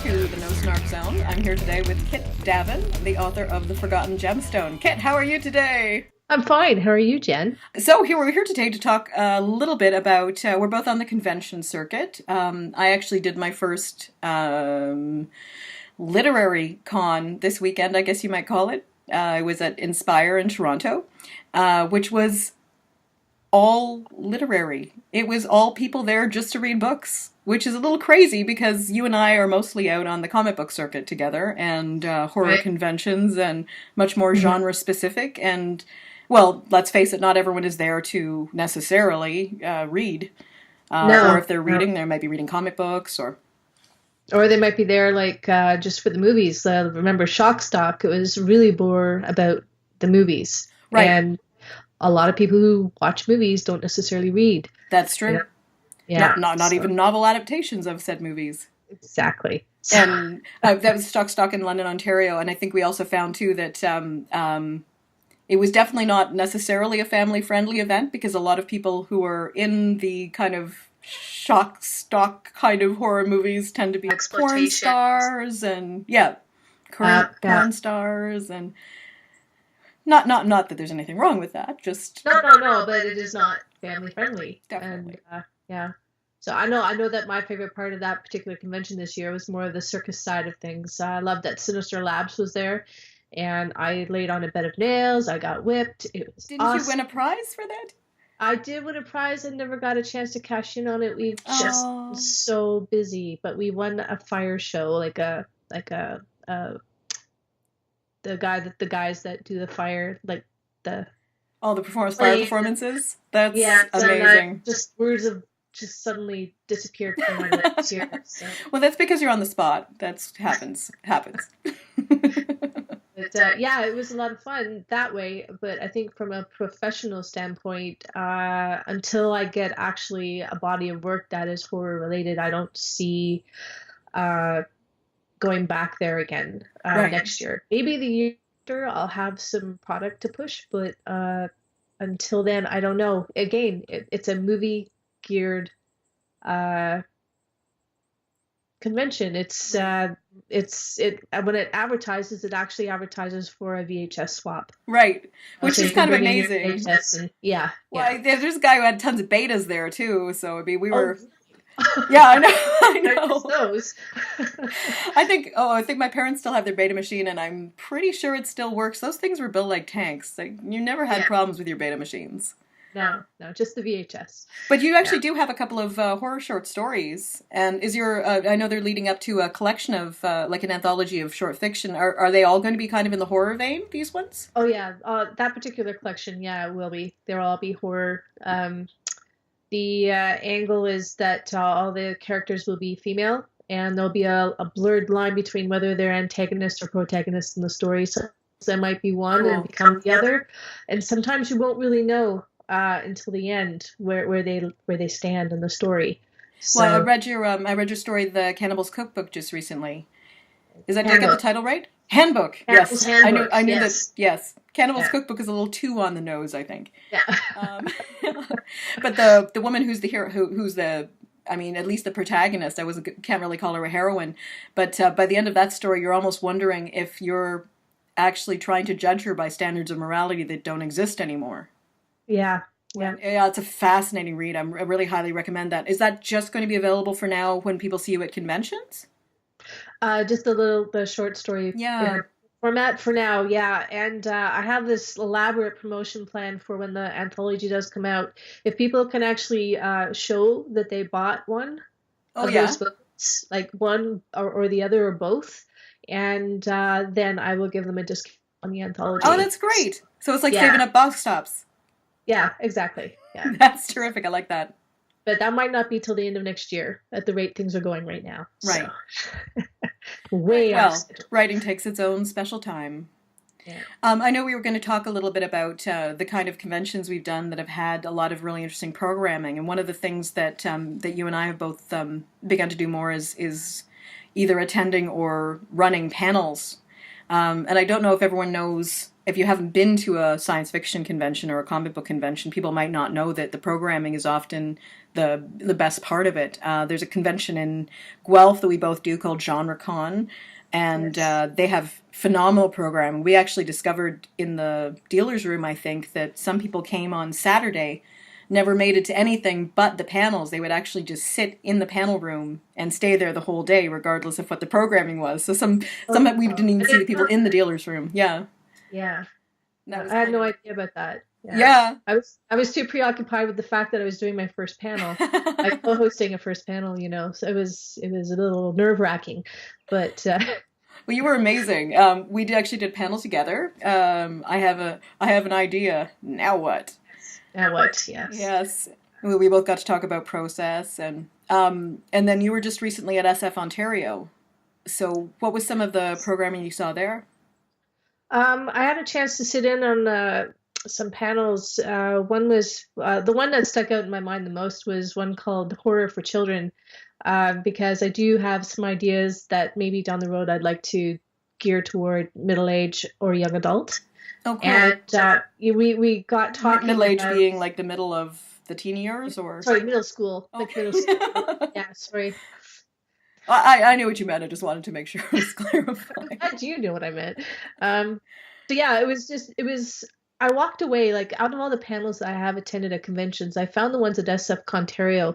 to the No Snark Zone. I'm here today with Kit Daven, the author of The Forgotten Gemstone. Kit, how are you today? I'm fine. How are you, Jen? So we're here today to talk a little bit about, we're both on the convention circuit. I actually did my first literary con this weekend, I guess you might call it. I was at Inspire in Toronto, which was all literary. It was all people there just to read books, which is a little crazy because you and I are mostly out on the comic book circuit together and horror Right. conventions and much more Mhm. genre specific. And, well, let's face it, not everyone is there to necessarily read. Or No, if they're no. reading, they might be reading comic books or... Or they might be there like just for the movies. Remember Shock Stock? It was really more about the movies. Right, And a lot of people who watch movies don't necessarily read. that's Yeah. true. Yeah. Not So even novel adaptations of said movies. exactly. So, And that was Stock in London, Ontario. And I think we also found too that it was definitely not necessarily a family-friendly event because a lot of people who are in the kind of shock stock kind of horror movies tend to be like porn exploitation. stars and current Yeah. porn stars and not that there's anything wrong with that, just No, but it is not family friendly. definitely. And yeah. So I know that my favorite part of that particular convention this year was more of the circus side of things. I loved that Sinister Labs was there, and I laid on a bed of nails. I got whipped. It was Didn't you win awesome. a prize for that? I did win a prize and never got a chance to cash in on it. We've just been Oh, so busy, but we won a fire show, like a the guys that do the fire, like the all the fire flame. performances. That's Yeah, and amazing. just words of just suddenly disappeared from my lips here. So, Well, that's because you're on the spot. That's happens. but yeah, it was a lot of fun that way. But I think from a professional standpoint, until I get actually a body of work that is horror related, I don't see uh, going back there again Right. next year. Maybe the year after I'll have some product to push, but until then, I don't know. Again, it's a movie geared uh, convention. Right. It when it advertises, it actually advertises for a VHS swap. Right. Which So is you can kind of bring in your amazing. VHS and yeah, Well, yeah. there's a guy who had tons of betas there too, so I mean, we Oh, were. Yeah, I know. I I missed know. those. I think my parents still have their beta machine, and I'm pretty sure it still works. Those things were built like tanks. Like you never had Yeah, problems with your beta machines. no, just the VHS. But you Yeah. actually do have a couple of horror short stories, and is your I know they're leading up to a collection of like an anthology of short fiction. Are they all going to be kind of in the horror vein? These ones? Oh yeah, that particular collection, yeah, it will be. They'll all be horror. The angle is that all the characters will be female, and there'll be a blurred line between whether they're antagonists or protagonists in the story. So they might be one and Cool. become the other, and sometimes you won't really know until the end where they stand in the story. Well, So I read your story, The Cannibal's Cookbook, just recently. Did I get the handbook, title right? Handbook. Campbell's Yes, handbook, I knew that. yes, Yes, Cannibal's yeah, Cookbook is a little too on the nose, I think. yeah. Um, but the woman who's the hero, who's the, I mean, at least the protagonist. I wasn't can't really call her a heroine, but by the end of that story, you're almost wondering if you're actually trying to judge her by standards of morality that don't exist anymore. Yeah, yeah. And yeah, it's a fascinating read. I really highly recommend that. Is that just going to be available for now when people see you at conventions? Just the short story Yeah. format for now, yeah. And I have this elaborate promotion plan for when the anthology does come out. If people can actually show that they bought one Oh of yeah. those books, like one or the other or both, and then I will give them a discount on the Oh, anthology. that's great. So it's like saving Yeah, up box tops. yeah, exactly. Yeah. That's terrific. I like that. But that might not be till the end of next year at the rate things are going right now. So Right. Right. way off Well, schedule. writing takes its own special time. Yeah. I know we were going to talk a little bit about the kind of conventions we've done that have had a lot of really interesting programming, and one of the things that you and I have both begun to do more is either attending or running panels And I don't know if everyone knows, if you haven't been to a science fiction convention or a comic book convention, people might not know that the programming is often the best part of it. There's a convention in Guelph that we both do called Genre Con, and Yes. they have phenomenal programming. We actually discovered in the dealer's room, I think, that some people came on Saturday, never made it to anything but the panels. They would actually just sit in the panel room and stay there the whole day, regardless of what the programming was. So some Oh, we didn't even I see the didn't people know. in the dealer's room. Yeah, Yeah. that was I had kind no of idea about that. Yeah. yeah. I was too preoccupied with the fact that I was doing my first panel. I co-hosting a first panel, so it was a little nerve-wracking, but Well, you were amazing. We actually did panel together. I have an idea. Now what? now what? Yes. Yes, we both got to talk about process, and then you were just recently at SF Ontario. So, what was some of the programming you saw there? I had a chance to sit in on some panels. One was the one that stuck out in my mind the most was one called Horror for Children, because I do have some ideas that maybe down the road I'd like to gear toward middle age or young adult. Oh, cool. And we got Middle talking age about, being like the middle of the teen years, or sorry, middle school, like okay. middle school. Yeah, sorry. I knew what you meant. I just wanted to make sure it was I'm clarified. glad you know what I meant. Um, so yeah, I walked away, like, out of all the panels that I have attended at conventions, I found the ones at SF Ontario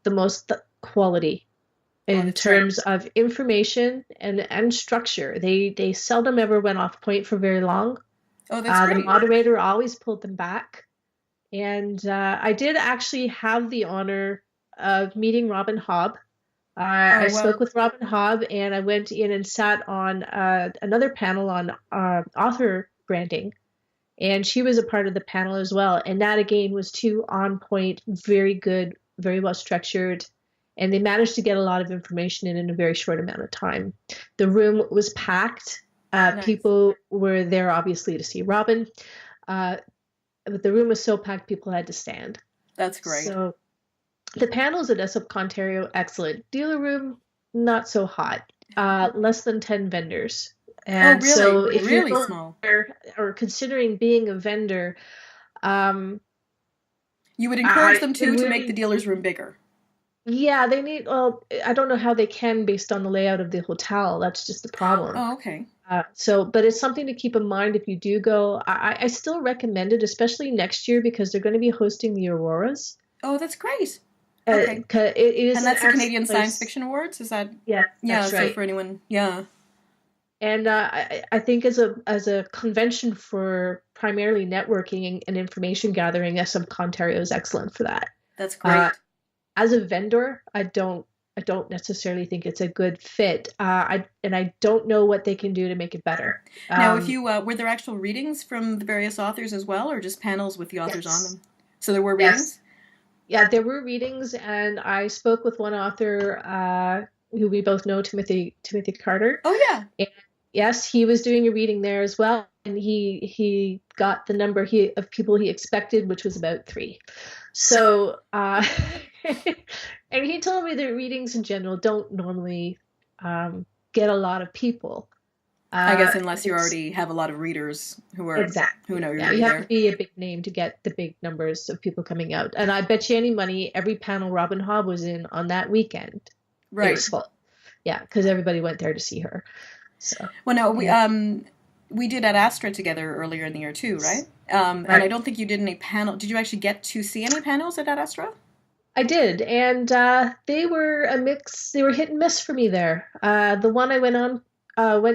the most quality Oh, in that's great. terms of information and structure. They seldom ever went off point for very long. Oh, that's The great. moderator always pulled them back. And I did actually have the honor of meeting Robin Hobb. I Oh, spoke well, with Robin Hobb, and I went in and sat on another panel on author branding, and she was a part of the panel as well. And that again was two on point, very good, very well structured, and they managed to get a lot of information in a very short amount of time. The room was packed. nice. People were there obviously to see Robin, uh, but the room was so packed people had to stand. That's great. So the panels at SF Ontario, excellent. Dealer room, not so hot. Less than 10 vendors. Oh, And really? so if you're Really going small. there or considering being a vendor, um, You would encourage I them would to make the really, dealer's room bigger. yeah, they need, well, I don't know how they can based on the layout of the hotel. That's just the problem. Oh, okay. But it's something to keep in mind if you do go. I still recommend it, especially next year because they're going to be hosting the Auroras. Oh, that's great. Okay. 'Cause it is And an that's the excellent Canadian Science place. Fiction Awards? Is that? Yeah, Yeah, that's so right. for anyone, yeah, And I think as a convention for primarily networking and information gathering, SM Ontario is excellent for that. that's Uh, great. as a vendor, I don't necessarily think it's a good fit. I don't know what they can do to make it better. Now, if you were there actual readings from the various authors as well, or just panels with the authors on Yes, them? So there were yes, readings? yeah. There were readings, and I spoke with one author who we both know, Timothy Carter. Oh, yeah. Yes, he was doing a reading there as well, and he got the number of people he expected, which was about three. So, and he told me that readings in general don't normally get a lot of people. I guess unless you It's already have a lot of readers who exactly, know you're yeah. going to You be have to there. be a big name to get the big numbers of people coming out. And I bet you any money, every panel Robin Hobb was in on that weekend, it Right. was full. Yeah, because everybody went there to see her. So, Well, no, yeah. we did at Astra together earlier in the year too, right? And I Right. don't think you did any panel. Did you actually get to see any panels at Astra? I did, and they were a mix. They were hit and miss for me there. The one I went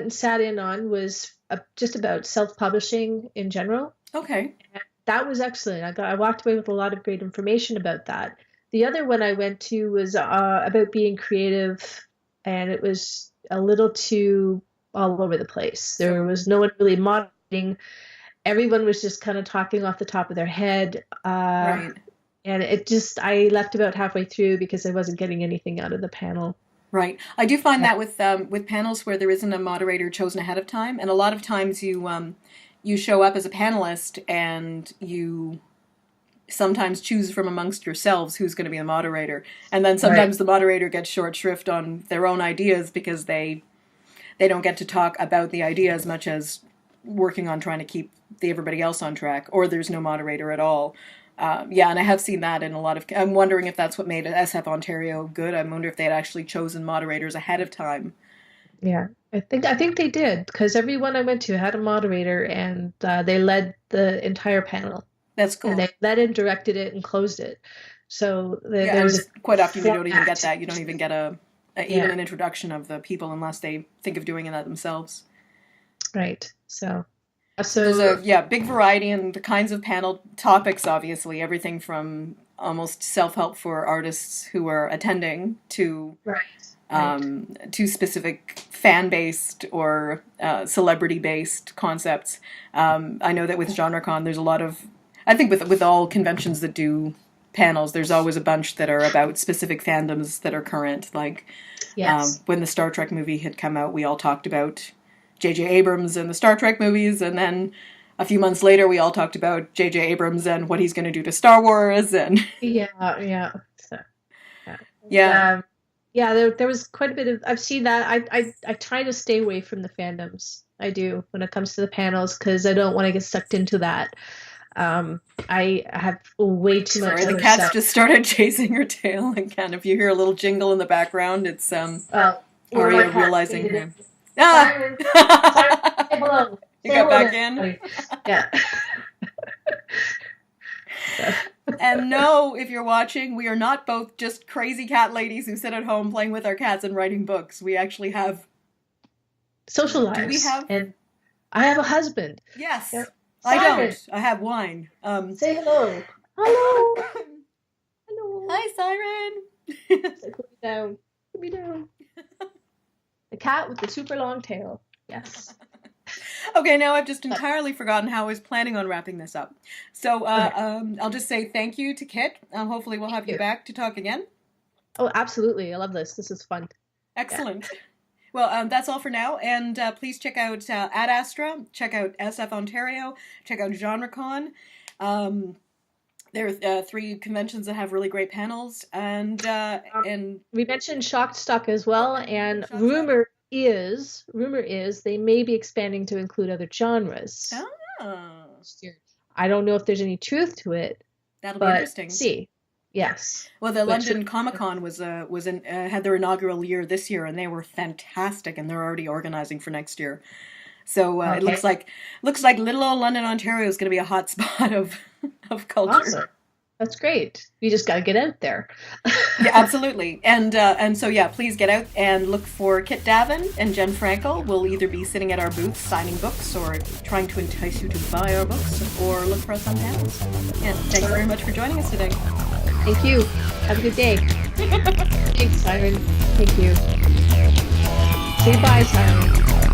and sat in on was just about self-publishing in general. Okay. That was excellent. I walked away with a lot of great information about that. The other one I went to was about being creative, and it was a little too all over the place. There So, was no one really moderating. Everyone was just kind of talking off the top of their head. right. And I left about halfway through because I wasn't getting anything out of the panel. Right. I do find Yeah. that with panels where there isn't a moderator chosen ahead of time, and a lot of times you show up as a panelist and you sometimes choose from amongst yourselves who's going to be the moderator, and then Right. sometimes the moderator gets short shrift on their own ideas because they don't get to talk about the idea as much as working on trying to keep everybody else on track, or there's no moderator at all. Yeah, and I have seen that in a lot of. I'm wondering if that's what made SF Ontario good. I wonder if they had actually chosen moderators ahead of time. Yeah, I think they did because everyone I went to had a moderator and they led the entire panel. That's cool. And they led it, directed it, and closed it. So yeah, there's quite often you don't even get that. You don't even get even an introduction of the people unless they think of doing that themselves. Right. So there's a big variety in the kinds of panel topics. Obviously, everything from almost self-help for artists who are attending to to specific fan-based or celebrity-based concepts. I know that with GenreCon, there's a lot of. I think with all conventions that do panels, there's always a bunch that are about specific fandoms that are current. Like when the Star Trek movie had come out, we all talked about J.J. Abrams and the Star Trek movies, and then a few months later, we all talked about J.J. Abrams and what he's going to do to Star Wars. And there was quite a bit of. I've seen that. I try to stay away from the fandoms. I do when it comes to the panels because I don't want to get sucked into that. I have way too much. Sorry, the cat's stuff. Just started chasing her tail again. If you hear a little jingle in the background, it's Aria realizing him. Ah! Say hello. You got back in? Yeah. And no, if you're watching, we are not both just crazy cat ladies who sit at home playing with our cats and writing books. We actually have social lives. Do we have? And I have a husband. Yes. Yeah. I don't. I have wine. Say hello. Hello. Hello. Hi, Siren. Put me down. Put me down. The cat with the super long tail. Yes. Okay, now I've just entirely forgotten how I was planning on wrapping this up. So I'll just say thank you to Kit. Hopefully we'll have you back to talk again. Oh, absolutely. I love this. This is fun. Excellent. Yeah. Well, that's all for now. And please check out Ad Astra. Check out SF Ontario. Check out GenreCon. There are 3 conventions that have really great panels. And we mentioned Shocked Stock as well. And rumor is they may be expanding to include other genres. Oh. I don't know if there's any truth to it. That'll be interesting. See. Yes. Well, the London Comic-Con had their inaugural year this year, and they were fantastic, and they're already organizing for next year. So it looks like little old London, Ontario is going to be a hot spot of culture. Awesome. That's great. You just got to get out there. Yeah, absolutely. And so please get out and look for Kit Daven and Jen Frankel. We'll either be sitting at our booths signing books or trying to entice you to buy our books or look for us on panels. And thanks very much for joining us today. Thank you. Have a good day. Thanks, Siren. Thank you. Say bye, Siren.